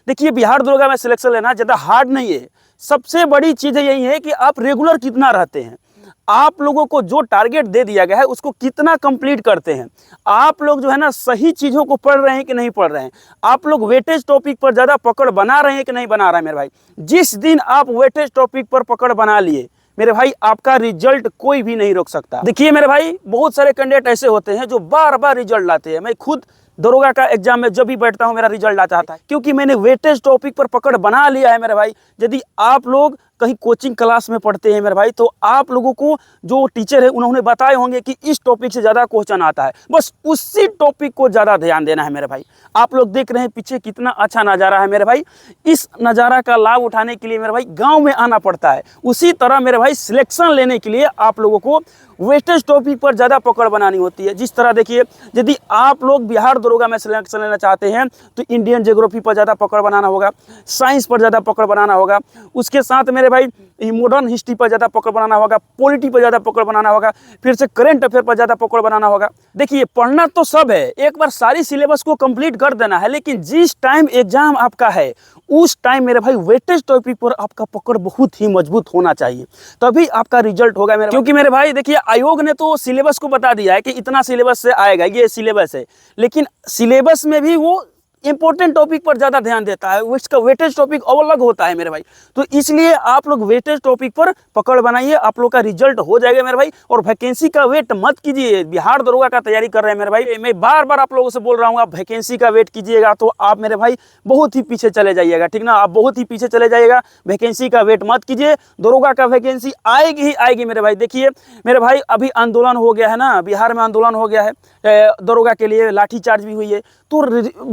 देखिए बिहार दरोगा में सिलेक्शन लेना ज़्यादा हार्ड नहीं है। सबसे बड़ी चीज़ यही है कि आप रेगुलर कितना रहते हैं, आप लोगों को जो टारगेट दे दिया गया है उसको कितना कंप्लीट करते हैं। आप लोग जो है ना सही चीज़ों को पढ़ रहे हैं कि नहीं पढ़ रहे हैं, आप लोग वेटेज टॉपिक पर ज़्यादा पकड़ बना रहे हैं कि नहीं बना रहे हैं मेरे भाई। जिस दिन आप वेटेज टॉपिक पर पकड़ बना लिए मेरे भाई, आपका रिजल्ट कोई भी नहीं रोक सकता। देखिए मेरे भाई, बहुत सारे कैंडिडेट ऐसे होते हैं जो बार बार रिजल्ट लाते हैं। मैं खुद दरोगा का एग्जाम में जब भी बैठता हूं मेरा रिजल्ट आता है, क्योंकि मैंने वेटेज टॉपिक पर पकड़ बना लिया है मेरे भाई। यदि आप लोग कहीं कोचिंग क्लास में पढ़ते हैं मेरे भाई, तो आप लोगों को जो टीचर है उन्होंने बताए होंगे कि इस टॉपिक से ज़्यादा क्वेश्चन आता है, बस उसी टॉपिक को ज़्यादा ध्यान देना है मेरे भाई। आप लोग देख रहे हैं पीछे कितना अच्छा नज़ारा है मेरे भाई। इस नज़ारा का लाभ उठाने के लिए मेरे भाई गाँव में आना पड़ता है। उसी तरह मेरे भाई सिलेक्शन लेने के लिए आप लोगों को वेस्टेज टॉपिक पर ज़्यादा पकड़ बनानी होती है। जिस तरह देखिए, यदि आप लोग बिहार दरोगा में सिलेक्शन लेना चाहते हैं तो इंडियन ज्योग्राफी पर ज़्यादा पकड़ बनाना होगा, साइंस पर ज़्यादा पकड़ बनाना होगा, उसके साथ मेरे भाई मॉडर्न हिस्ट्री पर ज़्यादा पकड़ बनाना होगा, पॉलिटी पर ज़्यादा पकड़ बनाना होगा, फिर से करंट अफेयर पर ज़्यादा पकड़ बनाना होगा। देखिए पढ़ना तो सब है, एक बार सारी सिलेबस को कंप्लीट कर देना है, लेकिन जिस टाइम एग्जाम आपका है उस टाइम मेरे भाई वेटेज टॉपिक पर आपका पकड़ बहुत ही मजबूत होना चाहिए, तभी आपका रिजल्ट होगा मेरे। क्योंकि मेरे भाई देखिए, आयोग ने तो सिलेबस को बता दिया है कि इतना सिलेबस से आएगा, ये सिलेबस है, लेकिन सिलेबस में भी वो इंपॉर्टेंट टॉपिक पर ज़्यादा ध्यान देता है, उसका वेटेज टॉपिक अलग होता है मेरे भाई। तो इसलिए आप लोग वेटेज टॉपिक पर पकड़ बनाइए, आप लोग का रिजल्ट हो जाएगा मेरे भाई। और वैकेंसी का वेट मत कीजिए, बिहार दरोगा का तैयारी कर रहे हैं मेरे भाई, मैं बार बार आप लोगों से बोल रहा हूँ, आप वैकेंसी का वेट कीजिएगा तो आप मेरे भाई बहुत ही पीछे चले जाइएगा, ठीक ना, आप बहुत ही पीछे चले जाइएगा। वैकेंसी का वेट मत कीजिए, दरोगा का वैकेंसी आएगी ही आएगी मेरे भाई। देखिए मेरे भाई, अभी आंदोलन हो गया है ना, बिहार में आंदोलन हो गया है दरोगा के लिए, लाठीचार्ज भी हुई है, तो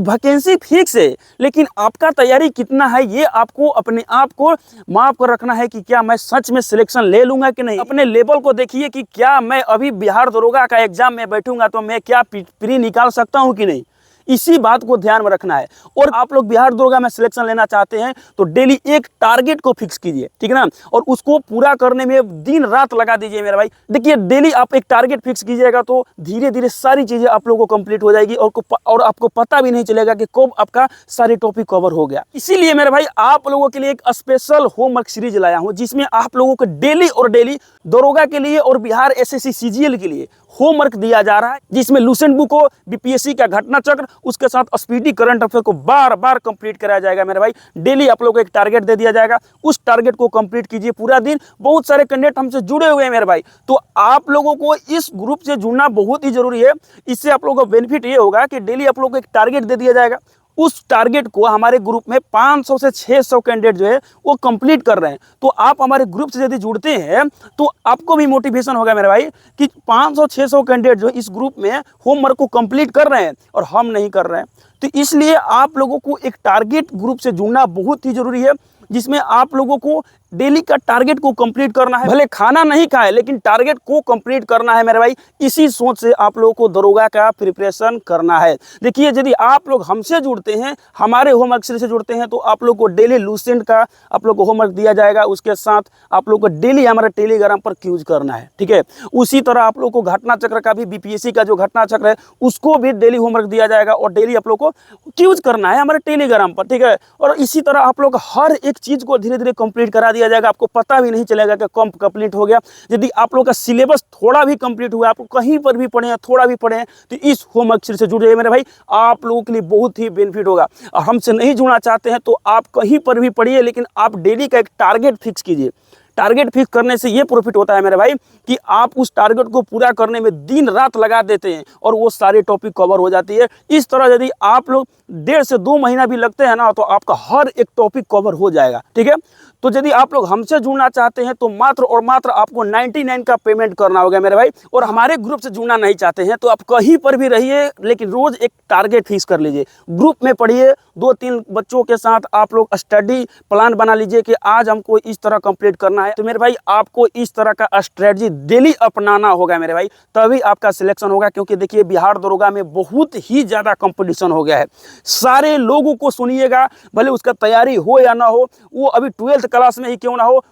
वैकेंसी फिक्स है, लेकिन आपका तैयारी कितना है ये आपको अपने आप को माप कर रखना है कि क्या मैं सच में सिलेक्शन ले लूंगा कि नहीं। अपने लेवल को देखिए कि क्या मैं अभी बिहार दरोगा का एग्जाम में बैठूंगा तो मैं क्या प्री निकाल सकता हूं कि नहीं, इसी बात को ध्यान में रखना है। और आप लोग बिहार दरोगा में सिलेक्शन लेना चाहते हैं तो डेली एक टारगेट को फिक्स कीजिए, ठीक है ना, और उसको पूरा करने में दिन रात लगा दीजिए मेरे भाई। देखिए डेली आप एक टारगेट फिक्स कीजिएगा तो धीरे धीरे सारी चीजें आप लोगों को कंप्लीट हो जाएगी और आपको पता भी नहीं चलेगा कि कब आपका सारे टॉपिक कवर हो गया। इसीलिए मेरे भाई आप लोगों के लिए एक स्पेशल होमवर्क सीरीज लाया हूं, जिसमें आप लोगों को डेली और डेली दरोगा के लिए और बिहार एसएससी सीजीएल के लिए होमवर्क दिया जा रहा है, जिसमें लूसेंट बुक को, बीपीएससी का घटना चक्र, उसके साथ स्पीडी करंट अफेयर को बार बार कंप्लीट कराया जाएगा मेरे भाई। डेली आप लोगों को एक टारगेट दे दिया जाएगा, उस टारगेट को कंप्लीट कीजिए पूरा दिन। बहुत सारे कैंडिडेट हमसे जुड़े हुए हैं मेरे भाई, तो आप लोगों को इस ग्रुप से जुड़ना बहुत ही जरूरी है। इससे आप लोगों को बेनिफिट ये होगा कि डेली आप लोगों को एक टारगेट दे दिया जाएगा, उस टारगेट को हमारे ग्रुप में 500 से 600 कैंडिडेट जो है वो कंप्लीट कर रहे हैं। तो आप हमारे ग्रुप से यदि जुड़ते हैं तो आपको भी मोटिवेशन होगा मेरे भाई कि 500-600 कैंडिडेट जो इस ग्रुप में होमवर्क को कंप्लीट कर रहे हैं और हम नहीं कर रहे हैं। तो इसलिए आप लोगों को एक टारगेट ग्रुप से जुड़ना बहुत ही जरूरी है, जिसमें आप लोगों को डेली का टारगेट को कंप्लीट करना है। भले खाना नहीं खाए लेकिन टारगेट को कंप्लीट करना है मेरे भाई। इसी सोच से आप लोगों को दरोगा का प्रिपरेशन करना है। देखिए यदि आप लोग हमसे जुड़ते हैं, हमारे होमवर्क से जुड़ते हैं, तो आप लोग को डेली लूसेंट का आप लोग को होमवर्क दिया जाएगा, उसके साथ आप लोग को डेली हमारे टेलीग्राम पर क्यूज करना है, ठीक है। उसी तरह आप लोग को घटना चक्र का भी, बीपीएससी का जो घटना चक्र है उसको भी डेली होमवर्क दिया जाएगा और डेली आप लोग को क्यूज करना है हमारे टेलीग्राम पर, ठीक है। और इसी तरह आप लोग हर एक चीज को धीरे धीरे कंप्लीट करा दिया जाएगा, आपको पता भी नहीं चलेगा कि कम कंप्लीट हो गया। यदि आप लोग का सिलेबस थोड़ा भी कंप्लीट हुआ, आप कहीं पर भी पढ़े हैं, थोड़ा भी पढ़े हैं, तो इस होमवर्क से जुड़ जाइए मेरे भाई, आप लोगों के लिए बहुत ही बेनिफिट होगा। और हमसे नहीं जुड़ना चाहते हैं तो आप कहीं पर भी पढ़िए, लेकिन आप डेली का एक टारगेट फिक्स कीजिए। टारगेट फिक्स करने से ये प्रॉफिट होता है मेरे भाई कि आप उस टारगेट को पूरा करने में दिन रात लगा देते हैं और वो सारे टॉपिक कवर हो जाती है। इस तरह यदि आप लोग 1.5 से 2 महीना भी लगते हैं ना, तो आपका हर एक टॉपिक कवर हो जाएगा, ठीक है। तो यदि आप लोग हमसे जुड़ना चाहते हैं तो मात्र और मात्र आपको 99 का पेमेंट करना होगा मेरे भाई। और हमारे ग्रुप से जुड़ना नहीं चाहते हैं तो आप कहीं पर भी रहिए, लेकिन रोज एक टारगेट फिक्स कर लीजिए, ग्रुप में पढ़िए, 2-3 बच्चों के साथ आप लोग स्टडी प्लान बना लीजिए कि आज हमको इस तरह कंप्लीट करना है। तो मेरे भाई आपको इस तरह का स्ट्रेटजी डेली अपनाना होगा मेरे भाई, तभी आपका सिलेक्शन होगा। क्योंकि देखिए बिहार दरोगा में बहुत ही ज़्यादा कंपटीशन हो गया है। सारे लोगों को सुनिएगा, भले उसका तैयारी हो या ना हो, वो अभी 12th क्लास में ही क्यों ना हो,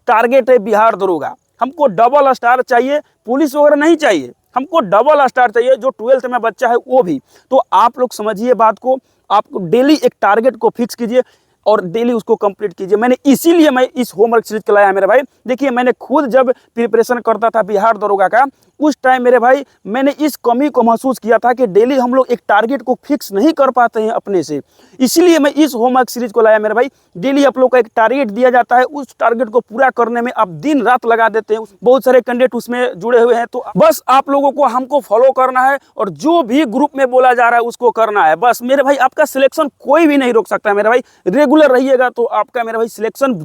टारगेट है बिहार दरोगा। हमको डबल स्टार चाहिए, पुलिस वगैरह नहीं चाहिए, हमको डबल स्टार चाहिए। जो 12th में बच्चा है वो भी। तो आप लोग समझिए बात को, आपको डेली एक टारगेट को फिक्स कीजिए और डेली उसको कंप्लीट कीजिए। मैंने इसीलिए मैं इस होमवर्क सीरीज लाया मेरे भाई। देखिए मैंने खुद जब प्रिपरेशन करता था बिहार दरोगा का, उस टाइम मेरे भाई मैंने इस कमी को महसूस किया था कि डेली हम लोग एक टारगेट को फिक्स नहीं कर पाते हैं अपने से। इसलिए मैं इस होमवर्क सीरीज को लाया मेरे भाई। डेली आप लोग का एक टारगेट दिया जाता है, उस टारगेट को पूरा करने में आप दिन रात लगा देते हैं। बहुत सारे कैंडिडेट उसमें जुड़े हुए हैं, तो बस आप लोगों को हमको फॉलो करना है और जो भी ग्रुप में बोला जा रहा है उसको करना है। बस मेरे भाई आपका सिलेक्शन कोई भी नहीं रोक सकता है मेरे भाई। रेगुलर रहिएगा तो आपका मेरे भाई सिलेक्शन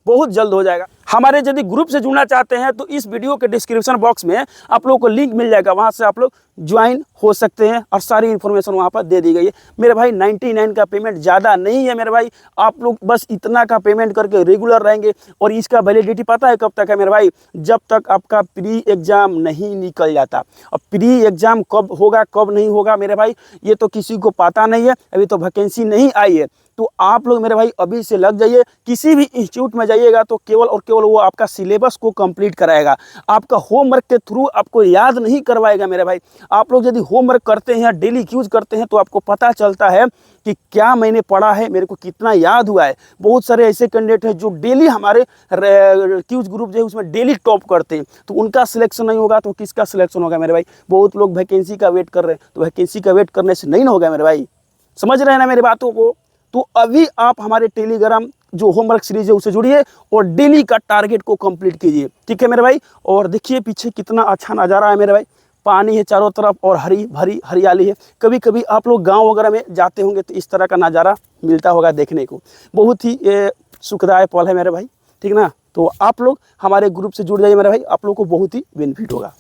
बहुत जल्द हो जाएगा। हमारे यदि ग्रुप से जुड़ना चाहते हैं तो इस वीडियो के डिस्क्रिप्शन बॉक्स में आप लोगों को लिंक मिल जाएगा, वहां से आप लोग ज्वाइन हो सकते हैं और सारी इन्फॉर्मेशन वहां पर दे दी गई है। मेरे भाई 99 का पेमेंट ज़्यादा नहीं है मेरे भाई, आप लोग बस इतना का पेमेंट करके रेगुलर रहेंगे। और इसका वैलिडिटी पता है कब तक है मेरे भाई? जब तक आपका प्री एग्जाम नहीं निकल जाता। अब प्री एग्जाम कब होगा कब नहीं होगा मेरे भाई ये तो किसी को पता नहीं है, अभी तो वैकेंसी नहीं आई है। तो आप लोग मेरे भाई अभी से लग जाइए। किसी भी इंस्टीट्यूट में जाइएगा तो केवल और केवल वो आपका सिलेबस को कंप्लीट कराएगा, आपका होमवर्क के थ्रू आपको याद नहीं करवाएगा मेरे भाई। आप लोग यदि होमवर्क करते हैं, डेली क्यूज करते हैं, तो आपको पता चलता है कि क्या मैंने पढ़ा है, मेरे को कितना याद हुआ है। बहुत सारे ऐसे कैंडिडेट हैं जो डेली हमारे क्यूज ग्रुप जो है उसमें डेली टॉप करते हैं, तो उनका सिलेक्शन नहीं होगा तो किसका सिलेक्शन होगा मेरे भाई? बहुत लोग वैकेंसी का वेट कर रहे हैं, तो वैकेंसी का वेट करने से नहीं ना होगा मेरे भाई। समझ रहे हैं ना मेरी बातों को? तो अभी आप हमारे टेलीग्राम जो होमवर्क सीरीज है उससे जुड़िए और डेली का टारगेट को कंप्लीट कीजिए, ठीक है मेरे भाई। और देखिए पीछे कितना अच्छा नज़ारा है मेरे भाई, पानी है चारों तरफ और हरी भरी हरियाली है। कभी कभी आप लोग गांव वगैरह में जाते होंगे तो इस तरह का नज़ारा मिलता होगा देखने को, बहुत ही सुखदायक पल है मेरे भाई, ठीक ना। तो आप लोग हमारे ग्रुप से जुड़ जाइए मेरे भाई, आप लोग को बहुत ही बेनिफिट होगा।